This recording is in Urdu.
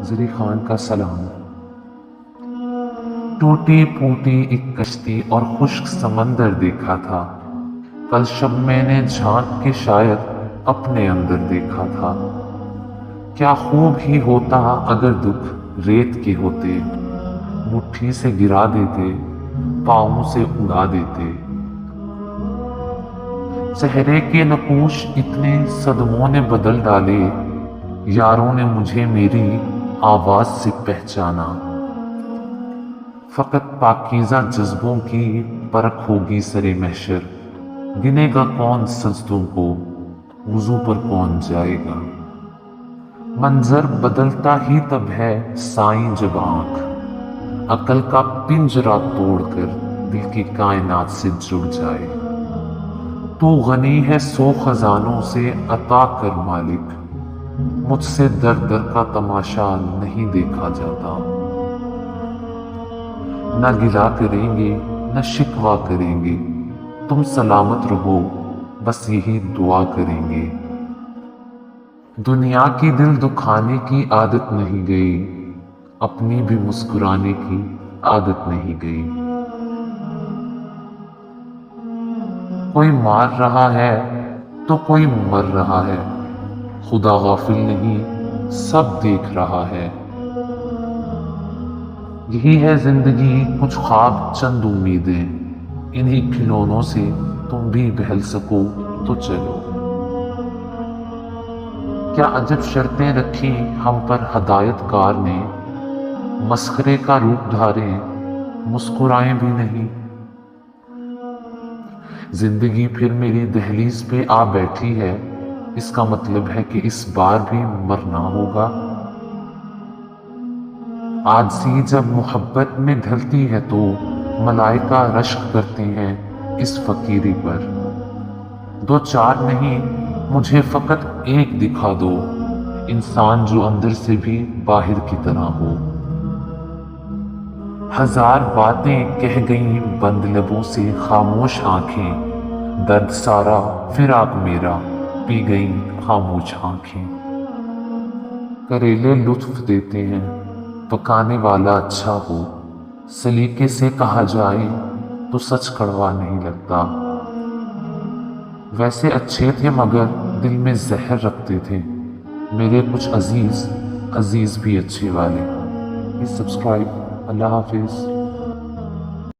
زری خان کا سلام۔ ٹوٹی پھوٹی ایک کشتی اور خشک سمندر دیکھا تھا، کل شب میں نے جھانک کے شاید اپنے اندر دیکھا تھا۔ کیا خوب ہی ہوتا اگر دکھ ریت کے ہوتے، مٹھی سے گرا دیتے، پاؤں سے اڑا دیتے۔ چہرے کے نقوش اتنے صدموں نے بدل ڈالے، یاروں نے مجھے میری آواز سے پہچانا۔ فقط پاکیزہ جذبوں کی پرکھ ہوگی سرے محشر، گنے گا کون سجدوں کو، وضو پر کون جائے گا۔ منظر بدلتا ہی تب ہے سائیں جب آنکھ عقل کا پنجرہ توڑ کر دل کی کائنات سے جڑ جائے۔ تو غنی ہے سو خزانوں سے عطا کر مالک، مجھ سے در در کا تماشا نہیں دیکھا جاتا۔ نہ گلا کریں گے نہ شکوہ کریں گے، تم سلامت رہو بس یہی دعا کریں گے۔ دنیا کی دل دکھانے کی عادت نہیں گئی، اپنی بھی مسکرانے کی عادت نہیں گئی۔ کوئی مار رہا ہے تو کوئی مر رہا ہے، خدا غافل نہیں سب دیکھ رہا ہے۔ یہی ہے زندگی، کچھ خواب چند امیدیں، انہی کھلونوں سے تم بھی بہل سکو تو چلو۔ کیا عجب شرطیں رکھی ہم پر ہدایت کار نے، مسخرے کا روپ دھارے مسکرائیں بھی نہیں۔ زندگی پھر میری دہلیز پہ آ بیٹھی ہے، اس کا مطلب ہے کہ اس بار بھی مرنا ہوگا۔ عاجزی جب محبت میں ڈھلتی ہے تو ملائکہ رشک کرتے ہیں اس فقیری پر۔ دو چار نہیں مجھے فقط ایک دکھا دو، انسان جو اندر سے بھی باہر کی طرح ہو۔ ہزار باتیں کہہ گئیں بند لبوں سے خاموش آنکھیں، درد سارا فراق میرا پی گئیں خاموش آنکھیں۔ کریلے لطف دیتے ہیں پکانے والا اچھا ہو، سلیقے سے کہا جائے تو سچ کڑوا نہیں لگتا۔ ویسے اچھے تھے مگر دل میں زہر رکھتے تھے، میرے کچھ عزیز بھی اچھے والے۔ سبسکرائب۔ اللہ حافظ۔